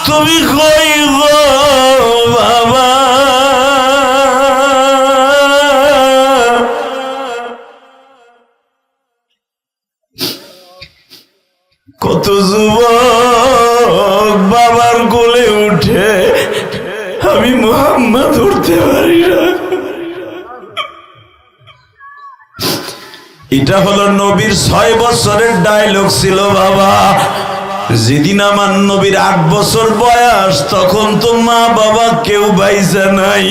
তুমি কই গো বাবা? কত যুবক বাবার কোলে উঠে, আমি মুহাম্মদ উঠতে পারি না। এটা হলো নবীর 6 বছরের ডায়লগ ছিল বাবা। যেদিন আমার নবীর 8 বছর বয়স, তখন তো মা বাবা কেউ বাইসা নাই।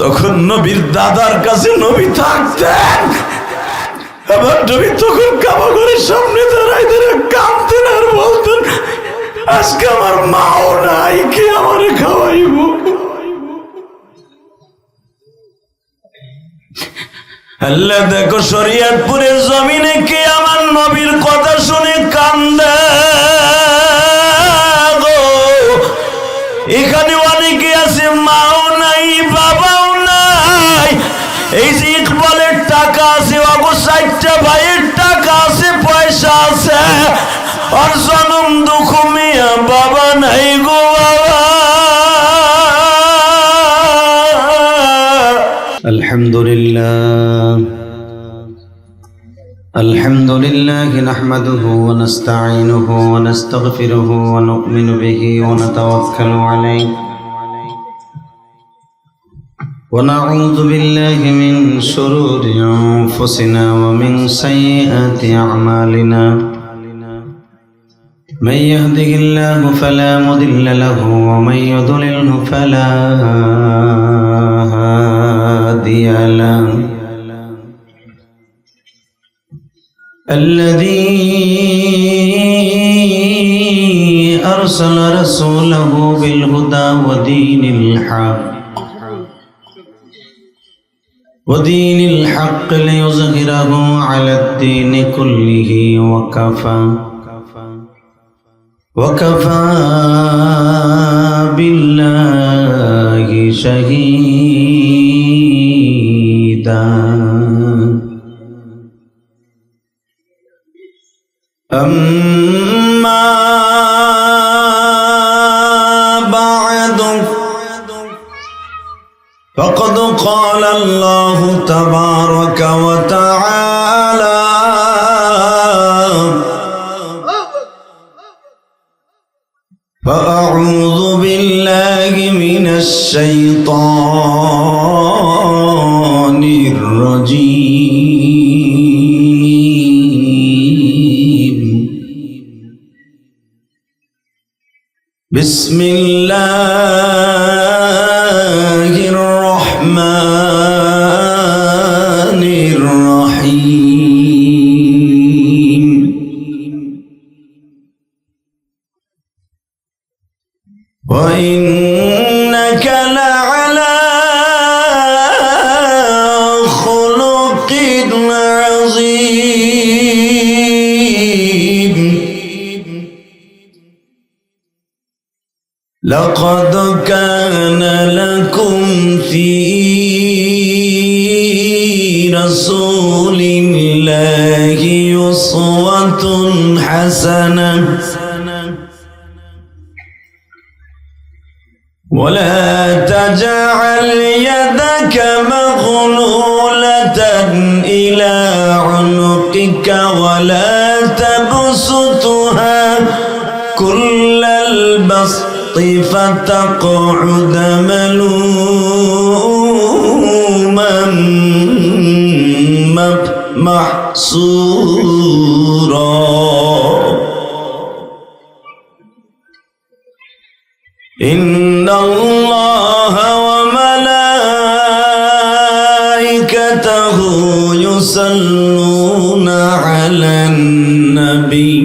তখন নবীর দাদার কাছে নবী থাকতেন। আমার নবী তখন কাবা ঘরের সামনে দাঁড়াই দাঁড়ায় কাঁদতেন আর বলতেন, আজকে আমার মাও নাই, কে আমারে খাওয়াইব? আল্লাহ দেখো শরীয়তপুরের জমিনে কে আমার নবীর কথা শুনে কান্দে গো। এখানে অনেকে আছে মাও নাই, বাবাও নাই। এই যে ইকবালের টাকা আছে, অগো 4টা ভাইয়ের টাকা আছে, পয়সা আছে, আর জনম দুঃখ মিয়া বাবা নাই গো বাবা। الحمد لله نحمده ونستعينه ونستغفره ونؤمن به ونتوكل عليه ونعوذ بالله من شرور أنفسنا ومن سيئات أعمالنا من يهده الله فلا مضل له ومن يضلله فلا هادي له الذي أرسل رسوله بالهدى ودين الحق ليظهره على الدين كله وكفى بالله شهيدا أما بعد فقد قال الله تبارك وتعالى فأعوذ بالله من الشيطان الرجيم بسم الله الرحمن الرحيم وإنك لعلى خلق عظيم لقد كان لكم في رسول الله أسوة حسنة ولا تجعل يدك مغلولة إلى عنقك ولا تبسطها كل البسط فتقعد ملوما محسورا إن الله وملائكته يصلون على النبي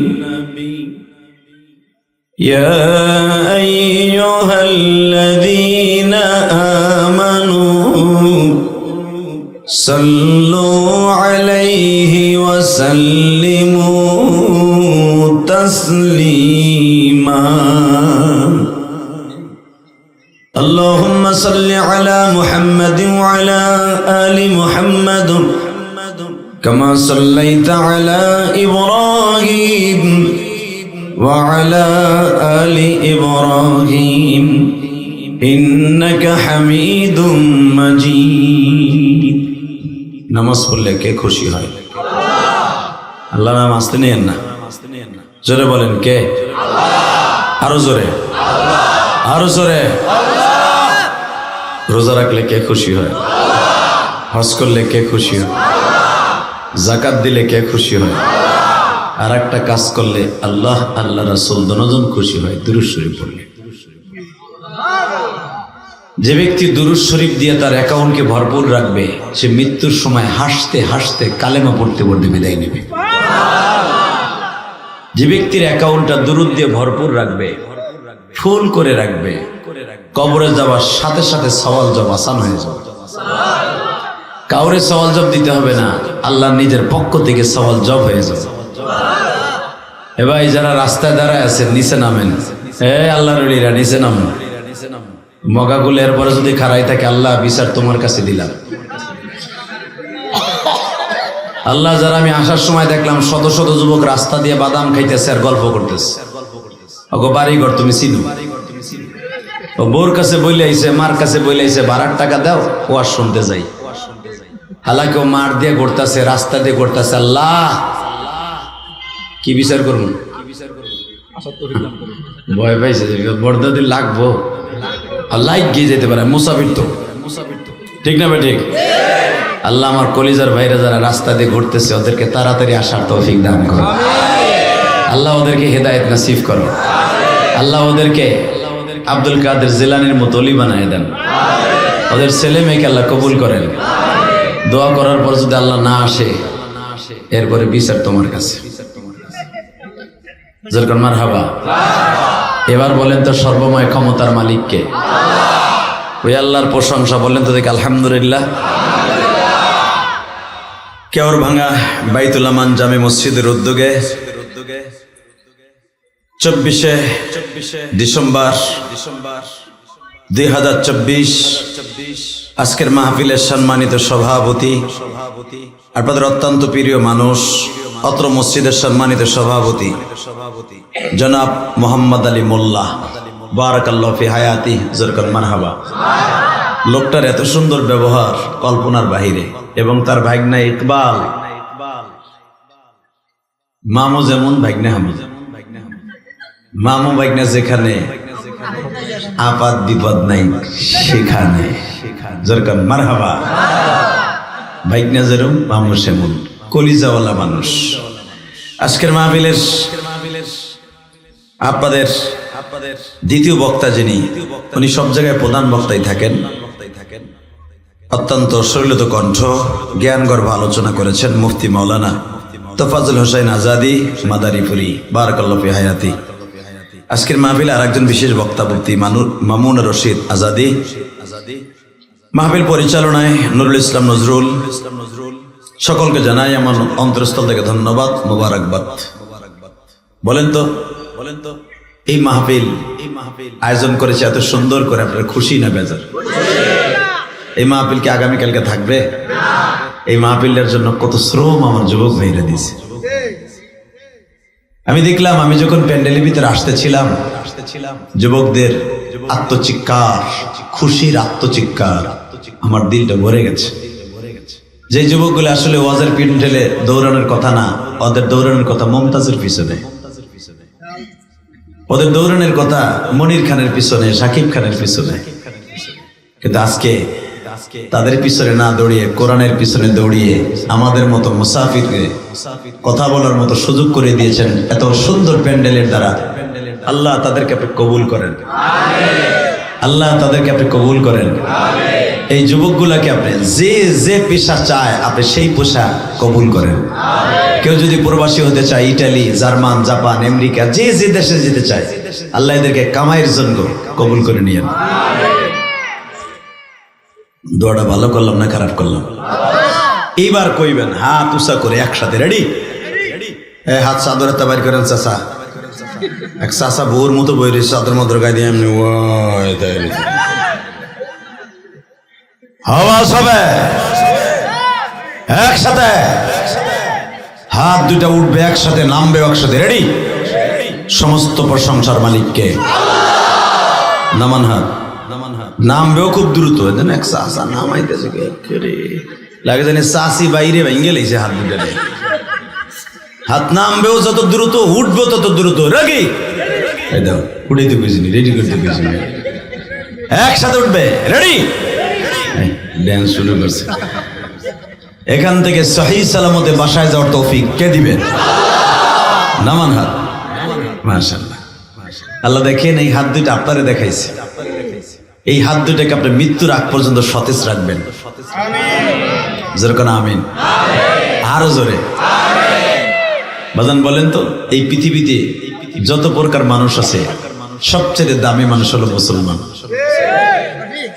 يا أيها الذين آمنوا صلوا عليه وسلموا تسليما اللهم صل على محمد وعلى آل محمد كما صليت على إبراهيم وعلى آل إبراهيم إنك حميد مجيد নামাজ পড়লে কে খুশি হয়? আল্লাহ নাম আসতে নেন না, জোরে বলেন কে? আরো জোরে, আরো জোরে। রোজা রাখলে কে খুশি হয়? হজ করলে কে খুশি হয়? যাকাত দিলে কে খুশি হয়? আর একটা কাজ করলে আল্লাহ আল্লাহ রাসূল দুজন খুশি হয়, দুরূদ শরীফ পড়লে। যে ব্যক্তি দুরূদ শরীফ দিয়ে তার অ্যাকাউন্টকে ভরপুর রাখবে, সে মৃত্যুর সময় হাসতে হাসতে কালেমা পড়তে পড়তে বিদায় নেবে। যে ব্যক্তির অ্যাকাউন্টটা দুরূদ দিয়ে ভরপুর রাখবে, ফুল করে রাখবে, কবরে যাওয়ার সাথে সাথে সওয়াল জব আসান হয়ে যাবে। কাউরে সওয়াল জব দিতে হবে না, আল্লাহ নিজের পক্ষ থেকে সওয়াল জব হয়ে যাবে। এ ভাই, যারা রাস্তায় দাঁড়ায় আছেন নিচে নামেন। আল্লাহর ওলিরা নিচে নামেন। মগাগুলো এরপরে যদি খাড়াই থাকে, আল্লাহ বিচার তোমার কাছে দিলাম। আল্লাহ, যারা আমি আসার সময় দেখলাম শত শত যুবক রাস্তা দিয়ে বাদাম খাইতেছে আর গল্প করতেছে, ওগো বাড়িঘর তুমি চিনো। ও বোর কাছে বইলে আইছে, মার কাছে বইলে আইছে, ভাড়ার টাকা দাও, ও আর শুনতে যাই। হালাকে ও মার দিয়ে ঘুরতেছে, রাস্তা দিয়ে ঘুরতেছে। আল্লাহ, কি বিচার করবো? ভয় পাইছে, বড়দাদি লাগবো, লাইক গিয়ে যেতে পারে, মুসাফির তো, ঠিক না? ঠিক। আল্লাহ, আমার কলিজার ভাইরা যারা রাস্তা দিয়ে ঘুরতেছে, ওদেরকে তাড়াতাড়ি আসার তৌফিক দান করো। আল্লাহ ওদেরকে হেদায়েত নসিব করো। আল্লাহ ওদেরকে আব্দুল কাদের জিলানির মতো অলি বানায় দেন। ওদের ছেলে মেয়েকে আল্লাহ কবুল করেন। দোয়া করার পর যদি আল্লাহ না আসে, এরপরে বিচার তোমার কাছে। যেরকম মারহাবা। এবার বলেন তো, সর্বময় ক্ষমতার মালিককে? ওই আল্লাহর প্রশংসা। বলেন তো দেখি আলহামদুলিল্লাহ। কেওর ভাঙা বাইতুল আমান জামে মসজিদের উদ্যোগে 24শে ডিসেম্বর 2024 আজকের মাহফিলের সম্মানিত সভাপতি, আপনাদের অত্যন্ত প্রিয় মানুষ, অত্র মসজিদের সম্মানিত সভাপতি জনাব মোহাম্মদ আলী মোল্লা, বারাকাল্লাহু ফি হায়াতি, জোরকার মারহাবা। লোকটার এত সুন্দর ব্যবহার কল্পনার বাহিরে। এবং তার ভাগনা ইকবাল, মামু যেমন ভাগনা হামিদ। মামু ভাগনা যেখানে, আপাত বিপদ নাই সেখানে, জোরকার মারহাবা। ভাগনা যেরকম মামু সেমন, কলিজাওয়ালা মানুষ। আজকের মাহফিলের আপনাদের দ্বিতীয় বক্তা যিনি, উনি সব জায়গায় প্রধান বক্তাই থাকেন। অত্যন্ত সরলিত কণ্ঠ, জ্ঞানগর্ভ আলোচনা করেছেন মুফতি মাওলানা তোফাজ্জল হোসেন আজাদি মাদারীপুরি, বারাকাল্লাহু ফি হায়াতি। আজকের মাহফিলে আরেকজন বিশেষ বক্তা মুফতি মামুন রশিদ আজাদি। মাহফিল পরিচালনায় নুরুল ইসলাম নজরুল। সকলকে জানাই আমার অন্তরস্থল থেকে ধন্যবাদ, মোবারকবাদ। বলেন তো এই মাহফিল আয়োজন করেছে এত সুন্দর করে, আপনারা খুশি না বেজার? এই মাহফিল কি আগামীকালকে থাকবে? এই মাহফিলের জন্য কত শ্রম আমার যুবক ভাইরা দিয়েছে। আমি দেখলাম, আমি যখন প্যান্ডেলের ভিতরে আসতেছিলাম, যুবকদের আত্মচিৎকার, খুশির আত্মচিৎকার, আমার দিলটা ভরে গেছে। যে যুবকগুলো আসলে ওয়াজের প্যান্ডেলে দৌড়ানোর কথা না, ওদের দৌড়ানোর কথা মমতাজের পিছনে, ওদের দৌড়ানোর কথা মনির খানের পিছনে, শাকিব খানের পিছনে। কিন্তু আজকে তাদের পিছনে না দৌড়িয়ে, কোরআনের পিছনে দৌড়িয়ে আমাদের মতো মুসাফিরকে কথা বলার মতো সুযোগ করে দিয়েছেন এত সুন্দর প্যান্ডেলের দ্বারা। আল্লাহ তাদেরকে আপনি কবুল করেন, আল্লাহ তাদেরকে আপনি কবুল করেন। এই যুবকগুলাকে আপনি যে যে পেশা চায়, আপনি সেই পেশা কবুল করেন। কেউ যদি প্রবাসী হতে চায়, ইটালি, জার্মান, জাপান, আমেরিকা, যে যে দেশে যেতে চায়, আল্লাহ এদেরকে কামাইয়ের জন্য কবুল করে নিয়েন। দোয়াটা ভালো করলাম না খারাপ করলাম? এইবার কইবেন হাত উঁচা করে একসাথে, রেডি? হাত চাদর একটা বাইর করেন। চাচা, এক চাচা বউর মতো বই রয়েছে, চাদর মদর গায়ে দিয়ে এমনি আওয়াজ হবে। একসাথে হাত দুইটা উঠবে, একসাথে নামবে, একসাথে, রেডি? সমস্ত প্রশংসার মালিককে। নামান হাত, নামবেও খুব দ্রুত। এক চাষা নামাইতেছে লাগে জানি চাষি বাইরে ভেঙে লেগেছে হাত দুটো। হাত নামবেও যত দ্রুত, উঠবো তত দ্রুত। রাগি উঠাইতে বুঝিনি, রেডি করতে বুঝিনি। একসাথে উঠবে, রেডি, ড্যান্স শুরু করছে। এখান থেকে সহি সালামতে বাসায় যাওয়ার তৌফিক কে দিবেন? নামান হাত। মাশাআল্লাহ, আল্লাহ দেখেন এই হাত দুইটা আপনারে দেখাইছে। এই হাত দুইটাকে আপনি মৃত্যুর আগ পর্যন্ত সতেজ রাখবেন। যেরকম আমিন, আরো জোরে বাজান বলেন তো। এই পৃথিবীতে যত প্রকার মানুষ আছে, সবচেয়ে দামি মানুষ হলো মুসলমান।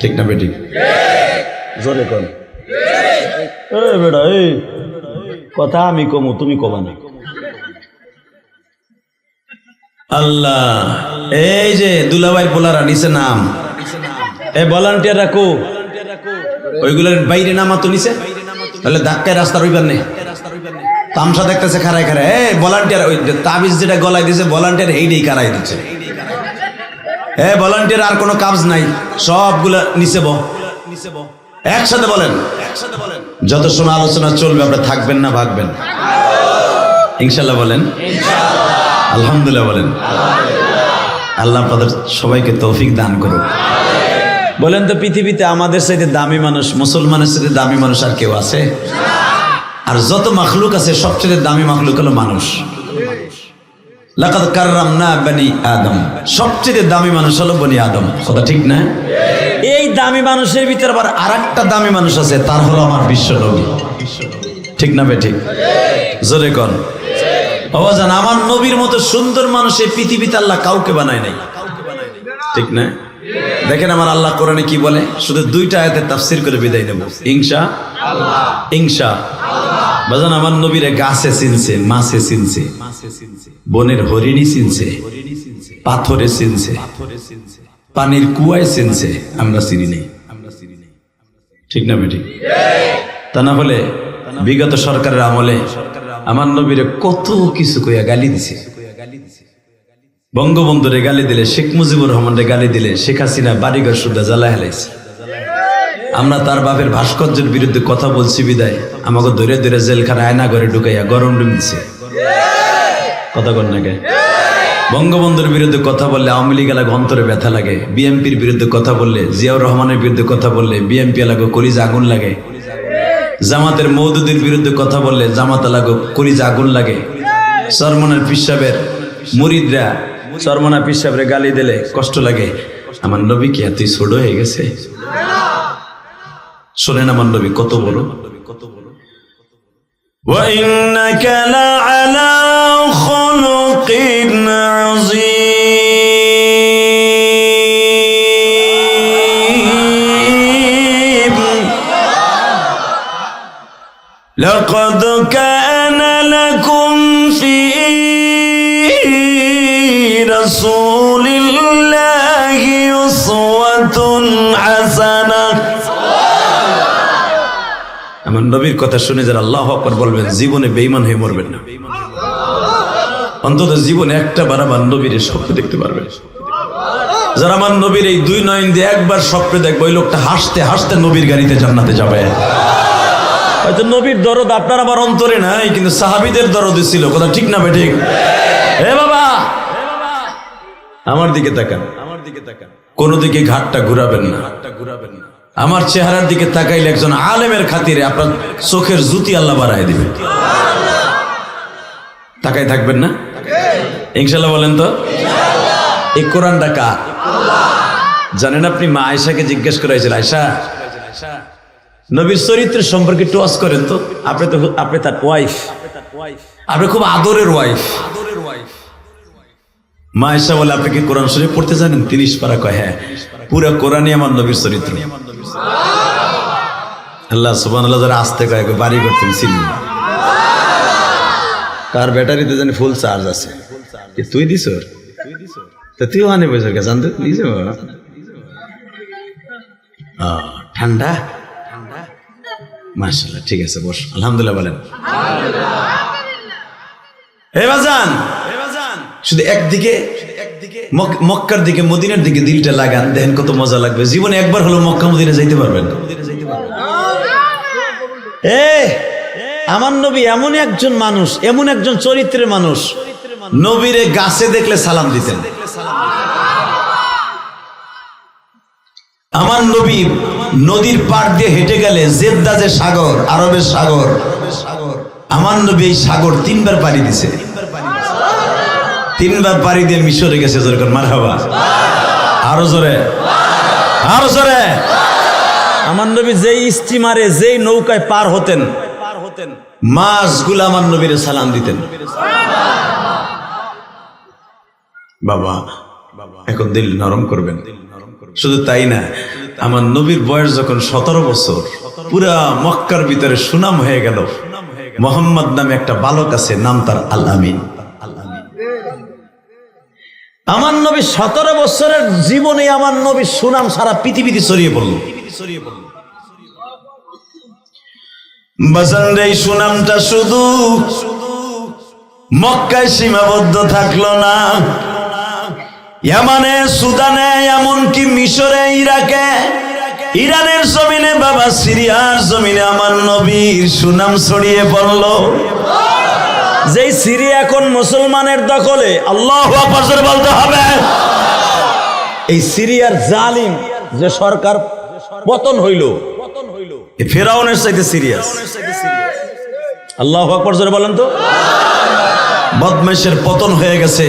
ঠিক না বেটি? জোরে কোন বেটা, এই কথা আমি কমু, তুমি কমা না। আল্লাহ, এই যে দুলাভাইয়ের পোলারা নিচে নাম, এই ভলান্টিয়ার রাখো, ওইগুলোর বাইরে নামা তো নিচে, তাহলে ধাক্কায় রাস্তা রইবার নেই। তামসা দেখতেছে খারাই খারাই, এই ভলান্টিয়ার, ওই তাবিজ যেটা গলায় দিছে ভলান্টিয়ার এইটাই কারাই দিচ্ছে। এ ভলান্টিয়ার আর কোনো কাজ নাই, সবগুলা নিচে বহ, একসাথে বলেন। যত সময় আলোচনা চলবে আপনারা থাকবেন না ভাগবেন? ইনশাল্লাহ বলেন, আলহামদুলিল্লাহ বলেন। আল্লাহ আপনাদের সবাইকে তৌফিক দান করুন। বলেন তো, পৃথিবীতে আমাদের সাথে দামি মানুষ, মুসলমানের সাথে দামি মানুষ আর কেউ আছে? আর যত মাখলুক আছে সবচেয়ে দামি মাখলুক হলো মানুষ। লাকাদ কাররামনা বনি আদম, সবচেয়ে দামি মানুষ হলো বনি আদম। কথা ঠিক না? এই দামি মানুষের ভিতরে আবার আরেকটা দামি মানুষ আছে, তার হলো আমার বিশ্ব নবী। ঠিক না বেঠিক? জোরে কর। বাবাজান, আমার নবীর মতো সুন্দর মানুষ এই পৃথিবীতে আল্লাহ কাউকে বানায় নাই। ঠিক না? দেখেন আমার আল্লাহ কোরআনে কি বলে, শুধু দুইটা আয়াতের তাফসীর করে বিদায় নেব ইনশাআল্লাহ। ইনশাআল্লাহ বাজান, আমার নবীরে গাছে চিনছে, মাছে চিনছে, বনের হরিণী চিনছে, পাথরে চিনছে, পানির কুয়ায় চিনছে, আমরা চিনি নেই। ঠিক না বেটি? তা না হলে বিগত সরকারের আমলে আমার নবীরে কত কিছু কইয়া গালি দিছে। বঙ্গবন্ধুরে গালি দিলে, শেখ মুজিবুর রহমানরে গালি দিলে, শেখ হাসিনা বাড়িঘর সুদ্ধা জ্বালা হেলাইছে। আমরা তার বাপের ভাস্কর্যের বিরুদ্ধে কথা বলছি বিদায় আমাকে ধরে ধরে জেলখানা আয়না ঘরে ঢুকাইয়া গরম ডিম দিছে। কথা কর না কে? বঙ্গবন্ধুর বিরুদ্ধে কথা বললে আওয়ামী লীগ এলাকা অন্তরে ব্যথা লাগে, বিএনপির বিরুদ্ধে কথা বললে, জিয়াউর রহমানের বিরুদ্ধে কথা বললে বিএনপি এলাকা কলিজা আগুন লাগে, জামাতের মওদুদের বিরুদ্ধে কথা বললে জামাত এলাকা কলিজা আগুন লাগে, চরমনার পীর সাহেবের মুরিদরা চরমনা পীর সাহেবের গালি দিলে কষ্ট লাগে। আমার নবী কি এতই ছোট হয়ে গেছে? শোনেন আমার নবী কত বড়। ওয়া ইন্নাকা লাআলা খুলুকিন আযীম লাকাদ কানা লাকুম ফি রাসূলিল্লাহি উসওয়াতুন হাসানাহ। আমার নবীর কথা শুনে যারা আল্লাহু আকবার বলবেন, জীবনে বেঈমান হয়ে মরবেন না। অন্তত জীবনে একটা বার আমার নবীর স্বপ্ন দেখতে পারবেন। যারা আমার নবীর এই দুই নয়ন দিয়ে একবার স্বপ্ন দেখবে, ওই লোকটা হাসতে হাসতে নবীর গাড়িতে জান্নাতে যাবে। হয়তো নবীর দরদ আপনার আমার অন্তরে নাই, কিন্তু সাহাবীদের দরদ ছিল। কথা ঠিক না বেঠিক? হে বাবা, আমার দিকে তাকান, আমার দিকে তাকান, কোন দিকে ঘাটটা ঘুরাবেন না। আমার চেহারার দিকে তাকাইলে একজন আলেমের খাতিরে আপনার চোখের জুতি আল্লাহ বাড়ায় দিবে। তাকাই থাকবেন না ইনশাআল্লাহ? বলেন তো, এই কোরআনটা কার? জানেন আপনি? মা আয়েশাকে জিজ্ঞেস করেছিল, আয়েশা নবীর চরিত্রের সম্পর্কে একটু ওয়াজ করেন তো। আপনি তার ওয়াইফ, আপনি খুব আদরের ওয়াইফ। মা আয়েশা বলে, আপনি কি কোরআন শরীফ পড়তে জানেন? 30 পারা কয়, হ্যাঁ, পুরো কোরআনই আমার নবীর চরিত্র। আল্লাহ সুবহানাল্লাহ, যারা আসতে কয় বাড়ি করতেন চিনি, কার ব্যাটারিতে জানি ফুল চার্জ আছে, তুই দিস তা তুইও আনে বসে জানতে দিস। ঠান্ডা মাশাআল্লাহ, ঠিক আছে বস। আলহামদুলিল্লাহ বলেন। হে বাজান, শুধু একদিকে মক্কার দিকে মদিনার দিকে দিলটা লাগান, দেখেন কত মজা লাগবে। জীবনে একবার হলো মক্কা মদিনা যাইতে পারবেন। আমার নবী এমন একজন মানুষ, এমন একজন চরিত্রের মানুষ, নবীরে গাছে দেখলে সালাম দিতেন। আমার নবী নদীর পাড় দিয়ে হেঁটে গেলে জেদ্দা যে সাগর, আরবের সাগর, আমার নবী এই সাগর 3 বার পাড়ি দিছে। 3 বার পাড়ি দিয়ে মিশরে গেছে। যেরকম মারহাবা, আরো জোরে, আরো জোরে। আমার নবী যেই স্টিমারে, যেই নৌকায় পার হতেন, মাছগুলো আমার নবীরে সালাম দিতেন। বাবা এখন দিল নরম করবেন। শুধু তাই না, আমার নবীর বয়স যখন 17 বছর, পুরা মক্কার ভিতরে সুনাম হয়ে গেল। মোহাম্মদ নামে একটা বালক আছে, নাম তার আল আমিন। আমার নবী 17 বছরের জীবনে আমার নবীর সুনাম সারা পৃথিবীতে ছড়িয়ে পড়ল। বাজানরে এই সুনামটা শুধু মক্কায় সীমাবদ্ধ থাকলো না, ইয়ামানে, সুদানে, এমনকি মিশরে, ইরাকে, ইরানের জমিনে, বাবা সিরিয়ার জমিনে আমার নবীর সুনাম ছড়িয়ে পড়ল। যেই সিরিয়া এখন মুসলমানের দখলে, আল্লাহু আকবার জোরে বলতে হবে। এই সিরিয়ার জালিম যে সরকার পতন হইল, ফেরাউনের চাইতে সিরিয়াস। আল্লাহু আকবার জোরে বলেন তো। বদমাইশের পতন হয়ে গেছে।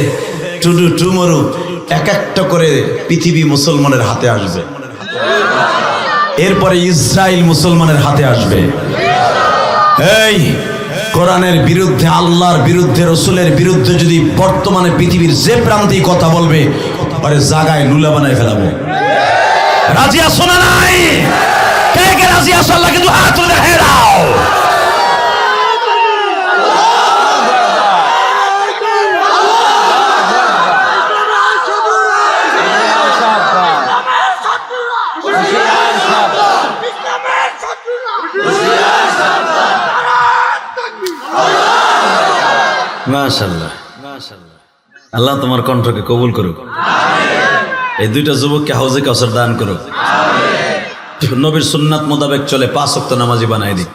টুডু টুমরু এক একটা করে পৃথিবী মুসলমানের হাতে আসবে। এরপরে ইসরায়েল মুসলমানের হাতে আসবে। এই কোরআনের বিরুদ্ধে, আল্লাহর বিরুদ্ধে, রসুলের বিরুদ্ধে যদি বর্তমানে পৃথিবীর যে প্রান্তেই কথা বলবে, পরে জায়গায় লুলা বানায় ফেলাবো। রাজি আছো না নাই? কে কে রাজি আছো? আল্লাহ কিন্তু হাত তুলে দেখে দাও। মাশাআল্লাহ, মাশাআল্লাহ। আল্লাহ তোমার কণ্ঠকে কবুল করুক। এই 2টা যুবককে হাউজে কাউসার দান করুক। নবীর সুন্নাত মোতাবেক চলে 5 ওয়াক্ত নামাজি বানাই দিক।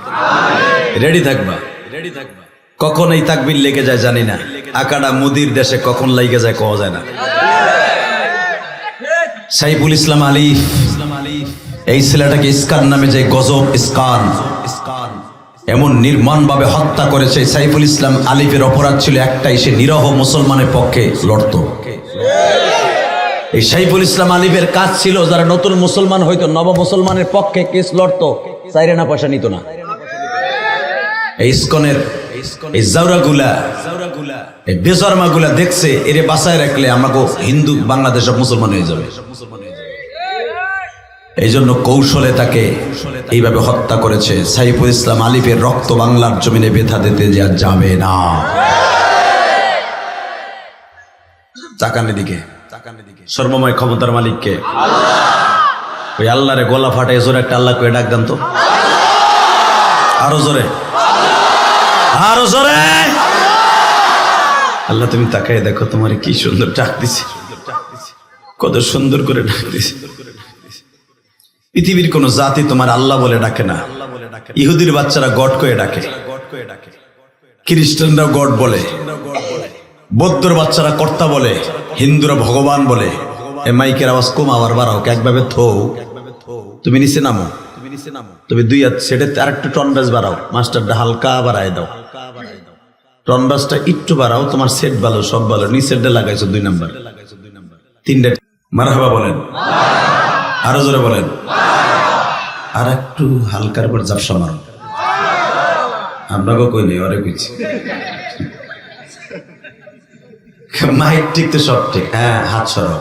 রেডি থাকবা, রেডি থাকবা। কখন এই তাকবীর লেগে যায় জানি না। আকাডা মুদির দেশে কখন লেগে যায় কোয়া যায় না। সাইফুল ইসলাম আলিফ, এই ছেলেটাকে ইসকান নামে যে গজব, ইসকান এমন নির্মম ভাবে হত্যা করেছে। সাইফুল ইসলাম আলিফের অপরাধ ছিল একটাই, সে নিরহ মুসলমানের পক্ষে লড়ত। এই সাইফুল ইসলাম আলিফের কাজ ছিল যারা নতুন মুসলমান হইতো, নব মুসলমানের পক্ষে কেস লড়তো, চাইরে না পয়সা নিত না। এই ইসকনের এই জাউরাগুলা, এই বেজরমাগুলা দেখছে এরে বাঁচায় রাখলে আমাকে হিন্দু বাংলাদেশ সব মুসলমান হয়ে যাবে। এই জন্য কৌশলে তাকে এইভাবে হত্যা করেছে। সাইফুল ইসলাম আলিফের রক্ত বাংলার জমিনে ব্যথা দিতে যাবে না। চাকানের দিকে, সর্বময় ক্ষমতার মালিককে, ওই আল্লাহরে গলা ফাটে জোরে একটা আল্লাহ করে ডাক দেন তো। আরো জোরে, আরো জোরে। আল্লাহ তুমি তাকায় দেখো, তোমার কি সুন্দর ডাক দিছে, কত সুন্দর করে ডাক দিছে। পৃথিবীর কোন জাতি তোমার আল্লাহ বলে ডাকে না। ইহুদির বাচ্চারা গড করে ডাকে, খ্রিস্টানরা গড বলে, বৌদ্ধর বাচ্চারা কর্তা বলে, হিন্দুরা ভগবান বলে। এ মাইকের আওয়াজ কম, আবার বাড়াও, একভাবে থো। তুমি নিচে নামো, তুমি 2 হাত সেটে আর একটু টনবাস বাড়াও, মাস্টারটা হালকা বাড়াই দাও, টনবাসটা একটু বাড়াও। তোমার সেট ভালো, সব ভালো, নিচেরটা লাগাইছো 2 নাম্বার, 3টা মারহাবা বলেন, আরো জোরে বলেন, আর একটু হালকার পর জাপসা মারো। আপনাকে কই নেই, অরে কইছি। মাইক ঠিক তো সব ঠিক। হ্যাঁ, হাত সরাও।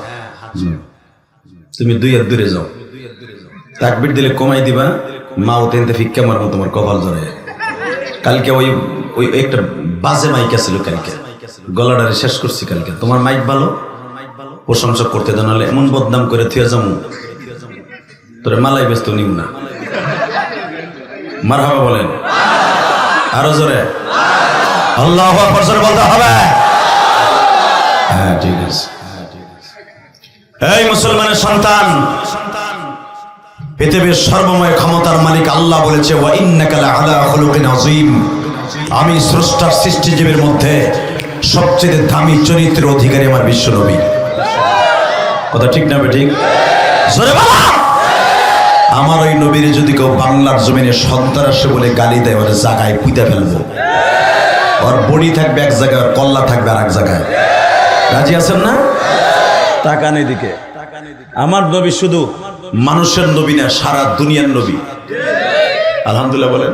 তুমি 2 হাত দূরে যাও। তাকবীর দিলে কমাই দিবা, মাও তেনতে ফিক্কা মারবো তোমার কপাল ধরে। কালকে ওই একটা বাজে মাইক আছিল, কালকে গলাটারে শেষ করছি। কালকে তোমার মাইক ভালো, প্রশংসা করতে জানালে এমন বদনাম করে থুয়ে যাবো, তোরে মালাই ব্যস্ত নিব না। মারহাবা বলেন, আরো জোরে, আল্লাহু আকবার জোরে বলতে হবে। হ্যাঁ ঠিক আছে। এই মুসলমানের সন্তান, পৃথিবীর সর্বময় ক্ষমতার মালিক আল্লাহ বলেছে, ওয়া ইন্নাকা লাআলা খুলুকিন আযীম। আমি স্রষ্টার সৃষ্টিজীবের মধ্যে সবচেয়ে দামি চরিত্রের অধিকারী আমার বিশ্ব নবী। কথা ঠিক না ঠিক? জোরে বলো। আমার ওই নবীর যদি কেউ বাংলার জমিনে সন্ত্রাসী বলে গালি দেয়, ওর জায়গায় পুঁতে ফেলবো। ওর বডি থাকবে এক জায়গায়, ওর কল্লা থাকবে আর এক জায়গায়। রাজি আছেন না? তাকান এদিকে। আমার নবী শুধু মানুষের নবী না, সারা দুনিয়ার নবী। আলহামদুলিল্লাহ বলেন।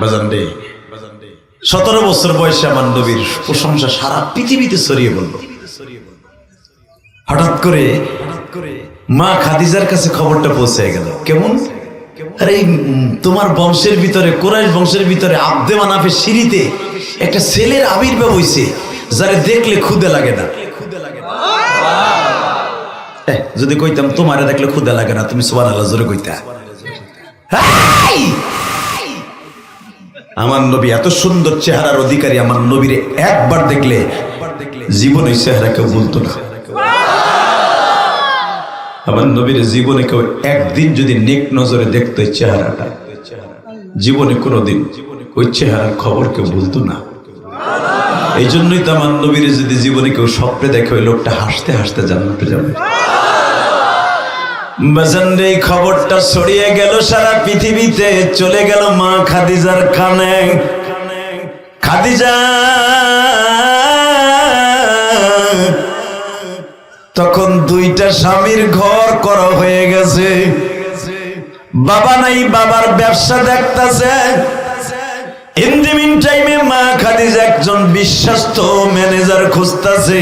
বাজান রে, 17 বছর বয়সে আমার নবীর প্রশংসা সারা পৃথিবীতে ছড়িয়ে বলল। হঠাৎ করে মা খাদিজার কাছে খবরটা পৌঁছে গেল। কেমন? আরে তোমার বংশের ভিতরে, কুরাইশ বংশের ভিতরে আব্দে মানাফের সিঁড়িতে একটা ছেলের আবির্ভাব হইছে, যারে দেখলে ক্ষুদে লাগে না। যদি কইতাম তোমারে দেখলে ক্ষুদে লাগে না, তুমি সুবহানাল্লাহ জোরে কইতা। আমার নবী এত সুন্দর চেহারার অধিকারী, আমার নবীরে একবার দেখলে জীবনে চেহারা কেউ বলতো না। আমার নবীর জীবনে কেউ একদিন যদি নেক নজরে দেখতো এই চেহারাটা, জীবনে কোনোদিন ওই চেহারার খবর কেউ বলতো না। এই জন্যই তো আমার নবীর যদি জীবনে কেউ স্বপ্নে দেখে, ওই লোকটা হাসতে হাসতে জান্নাতে যাবে। বাজানরে, এই খবরটা ছড়িয়ে গেল সারা পৃথিবীতে, চলে গেল মা খাদিজার কানে। খাদিজা তখন দুইটা স্বামীর ঘর করা হয়ে গেছে। বাবা নাই, বাবার ব্যবসা দেখতেছে। ইন দি মিন টাইমে মা খাদিজা একজন বিশ্বস্ত ম্যানেজার খুঁজতেছে।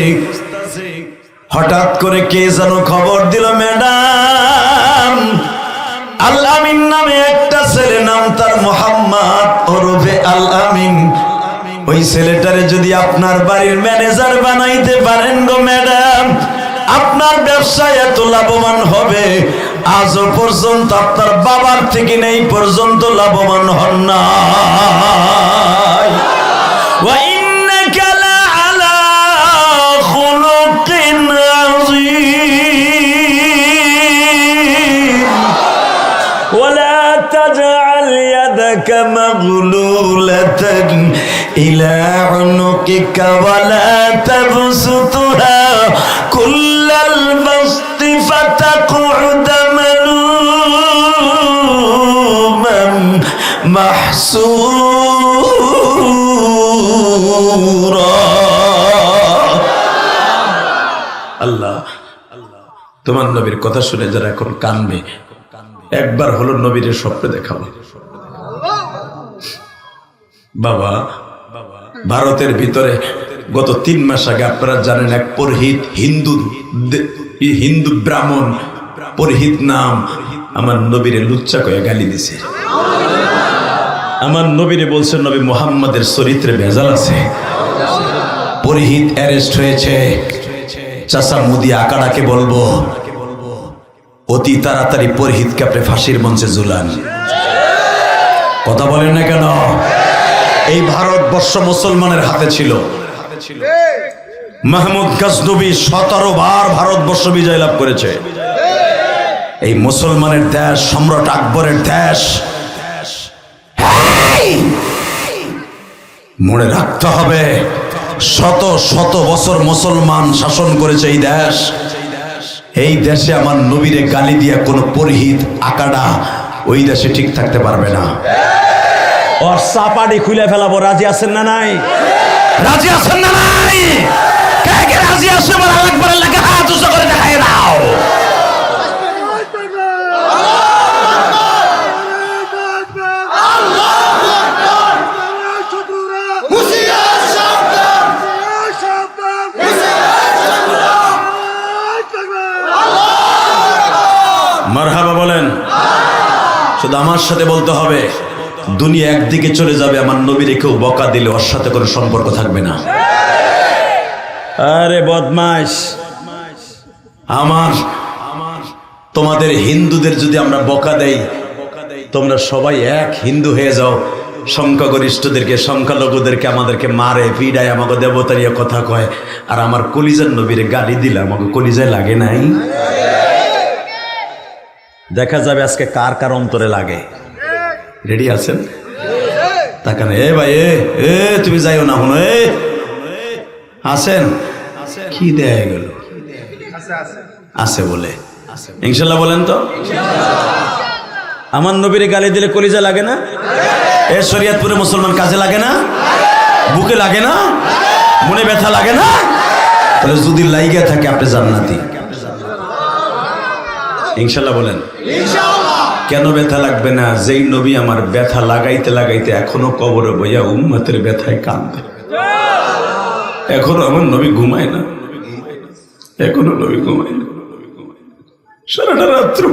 হঠাৎ করে কে যেন খবর দিল, ম্যাডাম আল আমিন নামে একটা ছেলে, নাম তার মোহাম্মদ ওরফে আল আমিন। ওই ছেলেটারে যদি আপনার বাড়ির ম্যানেজার বানাইতে পারেন গো ম্যাডাম, আপনার ব্যবসায় এত লাভবান হবে, আজও পর্যন্ত আপনার বাবার থেকে নেই পর্যন্ত লাভবান হন না। ওয়া ইন্নাকা লাআলা খুলুকিন আযীম ওয়ালা তাজআল ইয়াদাকা মাগলুলাতান ইলা উনুকিকা ওয়ালা তাবসুতহা কুল্লাল বাসতি ফাতাকুদা মালুমান মাহসুরা। আল্লাহ, তোমার নবীর কথা শুনে যারা এখন কানবে, একবার হলো নবীর স্বপ্নে দেখাবো। বাবা, ভারতের ভিতরে গত 3 মাস আগে আপনারা জানেন এক পুরোহিত, হিন্দু ব্রাহ্মণ পুরোহিত নাম, আমার নবীরে লুচ্চা কয়ে গালি দিছে। আমার নবীরে বলছে নবী মুহাম্মাদের চরিত্রে ভেজাল আছে। পুরোহিত অ্যারেস্ট হয়েছে। চাচা মুদি আকাড়াকে বলবো অতি তাড়াতাড়ি পুরোহিতকে আপনি ফাঁসির মঞ্চে ঝুলান। কথা বলেন না কেন? এই ভারতবর্ষ মুসলমানের হাতে ছিল। মাহমুদ গজনবী 17 বার ভারতবর্ষ বিজয় লাভ করেছে। এই মুসলমানের দেশ, সম্রাট আকবরের দেশ। মনে রাখতে হবে, শত শত বছর মুসলমান শাসন করেছে এই দেশ। এই দেশে আমার নবীরে গালি দিয়া কোন পুরোহিত আকাডা ওই দেশে ঠিক থাকতে পারবে না। ওর চাপাটি খুলে ফেলাবো। রাজি আছেন না নাই? রাজি আছেন না নাই? কে কে রাজি আছে? বলা আকবরের লাগে হাত উঁচু করে দেখাই দাও। মারহাবা বলেন। শুধু আমার সাথে বলতে হবে, দুনিয়া একদিকে চলে যাবে, আমার নবীরে কেউ বকা দিলে ওর সাথে কোনো সম্পর্ক থাকবে না। আরে বদমাইশ, আমার তোমাদের হিন্দুদের যদি আমরা বকা দেই, তোমরা সবাই এক হিন্দু হয়ে যাও, সংখ্যাগরিষ্ঠদেরকে সংখ্যালঘুদেরকে আমাদেরকে মারে পিডায় আমাকে দেবতারিয়া কথা কয়, আর আমার কলিজার নবীরে গালি দিলে আমাকে কলিজায় লাগে নাই? দেখা যাবে আজকে কার কার অন্তরে লাগে। রেডি আছেন? তাকান, এ ভাই এ তুমি যাইও না হনো, আছেন? কি দেয়া গেল? আছে বলে ইনশাল্লাহ বলেন তো। আমার নবীরে গালি দিলে কলিজা লাগে না? এ শরীয়তপুরে মুসলমান কাজে লাগে না? বুকে লাগে না? মনে ব্যথা লাগে না? তাহলে যদি লাইগা থাকে আপনি জান্নাতি ইনশাল্লাহ বলেন। কেন ব্যথা লাগবে না? যেই নবী আমার ব্যথা লাগাইতে লাগাইতে এখনো কবরে বইয়া উম্মতের ব্যথায় কাঁদে, এখনো আমার নবী ঘুমায় না, এখনো নবী ঘুমায় না। সারাটা রাত্র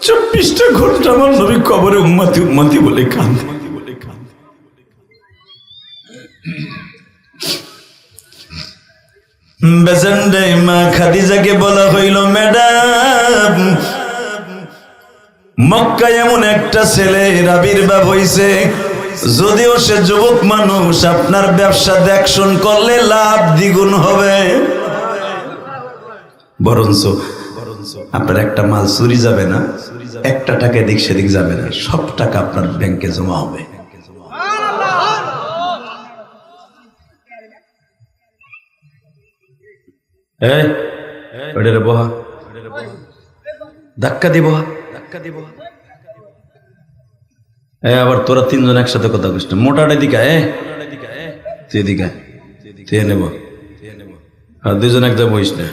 24টা ঘন্টা আমার নবী কবরে উম্মতি উম্মতি বলে কাঁদে। বেজেন্ডে মা খাদিজাকে বলা হইল, ম্যাডাম মক্কায় এমন একটা ছেলের আবির্ভাব হইছে, যদিও সে যুবক মানুষ, আপনার ব্যবসা দেখশন করলে লাভ দ্বিগুণ হবে। বরঞ্চ আপনার একটা মাল চুরি যাবে না, একটা টাকা এদিক সেদিক যাবে না, সব টাকা আপনার ব্যাংকে জমা হবে। বহা ধাক্কা দিব, আবার তোরা তিনজন একসাথে কথা কইস না। মোটাটা দিকা তুই এদিকে তুই নেব, দুজন একদম বইস না,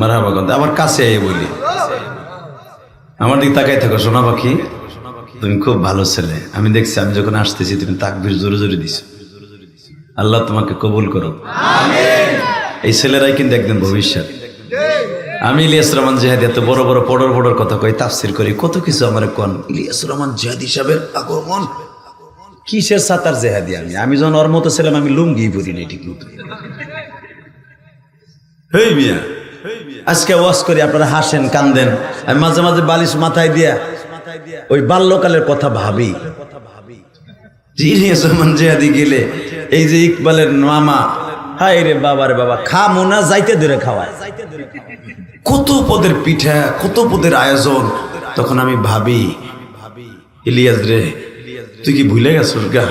মারা বাগান আবার কাছে বলি। আমার দিকে তাকাই থাকো সোনা পাখি, তুমি খুব ভালো ছেলে। আমি দেখছি আমি যখন আসতেছি তুমি তাকবীর জোরে জোরে দিছো। আল্লাহ তোমাকে কবুল করো। এই ছেলেরাই কিন্তু একদিন ভবিষ্যৎ। আমি ইলিয়াস রহমান জিহাদি এত বড় বড় পড়র পড়র কথা কই, তাফসির করি, কত কিছু আমার কোন ইলিয়াস রহমান জিহাদি সাহেবের আগমন কিসের সাতার জিহাদি। আমি যখন ওর মতো ছিলাম আমি লুঙ্গি পরি নাই ঠিক মতো। হেই মিয়া, আজকে ওয়াজ করি আপনারা হাসেন কান্দেন, আমি মাঝে মাঝে বালিশ মাথায় দিয়া ওই বাল্যকালের কথা ভাবি। ইলিয়াস রহমান জিহাদি গেলে এই যে ইকবালের মামা, হাই রে বাবা রে বাবা, খামো না যাইতে ধরে খাওয়ায়, কত পদের পিঠা, কত পদের আয়োজন। তখন আমি ভাবি, ইলিয়াস রে তুই কি ভুলে গেছিস গা?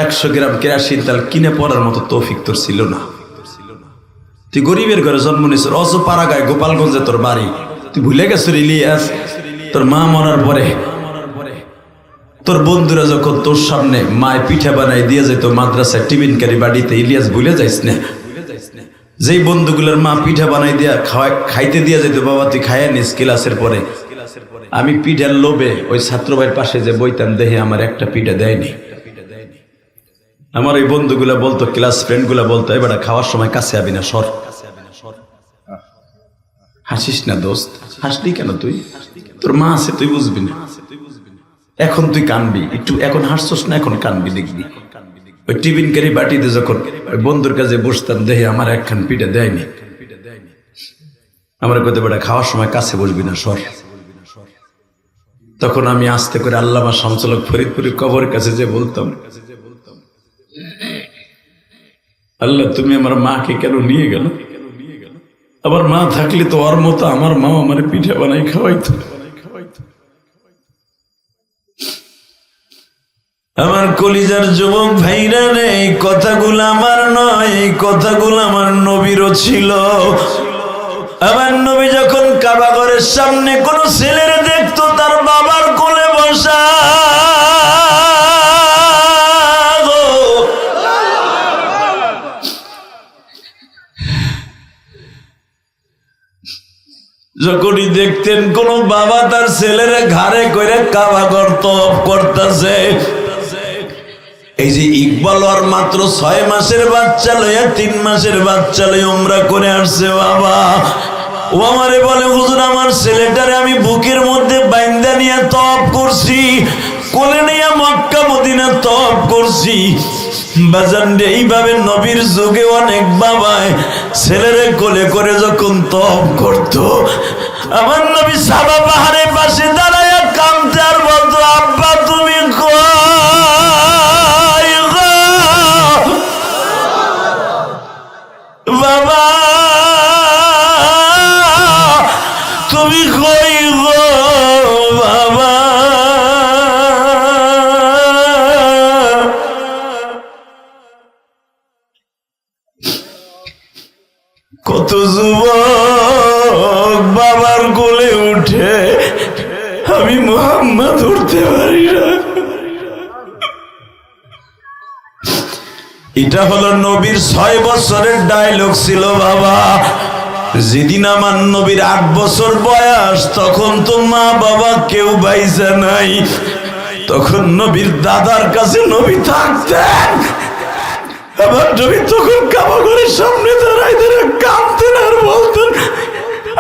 100 গ্রাম কেরাসিন তেল কিনে পড়ার মতো তৌফিক তোর ছিল না। তুই গরিবের ঘরে জন্ম নিয়েছিস, অজপাড়া গায়ে গোপালগঞ্জে তোর বাড়ি। তুই ভুলে গেছিস ইলিয়াস? তোর মা মরার পরে তোর বন্ধুরা যখন তোর সামনে মায় পিঠা বানাই দিয়ে যেত মাদ্রাসায় টিফিন কারি বাড়িতে, ইলিয়াস ভুলে যাইস না? যেই বন্ধুগুলোর মা পিঠা বানাই দিয়া খাইতে দিয়া যেত, বাবা তুই খাইয়া নিস ক্লাসের পরে। আমি পিঠার লোভে ওই ছাত্র ভাইয়ের পাশে যে বইতাম, দেখে আমার একটা পিঠা দেয়নি। আমার ওই বন্ধুগুলা বলতো, ক্লাস ফ্রেন্ড গুলা বলতো, এবার খাওয়ার সময় কাছে আবি না, সর। হাসিস না দোস্ত, হাসলি কেন তুই? তোর মা আছে তুই বুঝবি না। এখন তুই কানবি একটু, এখন হাসছস না, এখন কানবি দেখবি। ওই টিফিন কারি বাটিতে যখন ওই বন্ধুর কাছে বসতাম, দেখে আমার একখান পিঠা দেয়নি। আমার কত বেটা খাওয়ার সময় কাছে বসবি না, সর। তখন আমি আস্তে করে আল্লামা শামসুল হক ফরিদপুরের কবরের কাছে যে বলতাম, আল্লাহ তুমি আমার মাকে কেন নিয়ে গেল? আমার মা থাকলে তো ওর মতো আমার মা আমার পিঠা বানাই খাওয়াইতো। আমার কলিজার যুবক ভাইরা রে, এই কথাগুলো আমার নয়, এই কথাগুলো আমার নবীরও ছিল। আমার নবী যখন কাবা ঘরের সামনে কোন ছেলের দেখতো তার বাবার কোলে বসা, যখনই দেখতেন কোন বাবা তার ছেলের ঘাড়ে করে কাবা ঘর তওয়াফ করতেছে, এই যে ইকবাল আর মাত্র 6 মাসের বাচ্চা লইয়া 3 মাসের বাচ্চা লইয়া উমরা করে আসছে, বাবা ও আমারে বলে, হুজুর আমার ছেলেটারে আমি বুকের মধ্যে বাইন্দা নিয়ে তওয়াফ করছি, কোলে নিয়ে মক্কা মদিনা তওয়াফ করছি। বাজান রে, এইভাবে নবীর যুগে অনেক বাবায় ছেলেরে কোলে করে যখন তওয়াফ করত, আমার নবী সাবা পাহাড়ের পাশে দাঁড়ায়া কাঁদতে আর বলতো, আব্বা তুমি কই? তুমি কই গো বাবা? কত যুবক বাবার কোলে উঠে আমি মুহাম্মদ উঠতে পারি না। এটা হলো নবীর 6 বছরের ডায়লগ ছিল বাবা। যেদিন আমার নবীর 8 বছর বয়স, তখন তো মা বাবা কেউ বাইসা নাই। তখন নবীর দাদার কাছে নবী থাকতেন। আমার নবী তখন কাবা ঘরের সামনে দাঁড়ায় দাঁড়ায় কাঁদতেন আর বলতেন,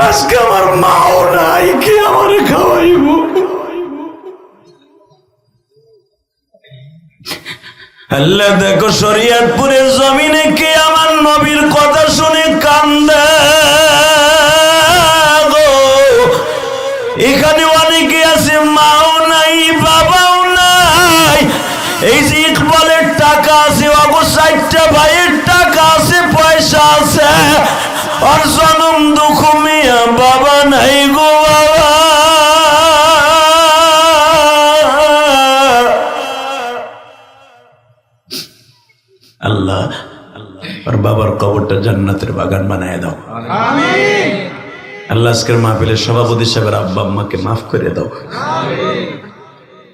আজকে আমার মাও নাই, কে আমারে খাওয়াইব? আল্লাহ দেখো শরীয়তপুরের জমিনে কে আমার নবীর কথা শুনে কান্দে গো। এখানে অনেকে আছে মাও নাই, বাবাও নাই। এই যে ইকবালের টাকা আছে, অগো 4টা ভাইয়ের টাকা আছে, পয়সা আছে, আর জনম দুঃখ মিয়া বাবা নাই গো বাবা। আল্লাহ আর বাবার কবরটা জান্নাতের বাগান বানায় দাও। আমিন। আল্লাহ আজকের মাহফিলের সভাপতি সাহেবের আব্বা আম্মাকে মাফ করে দাও। আমিন।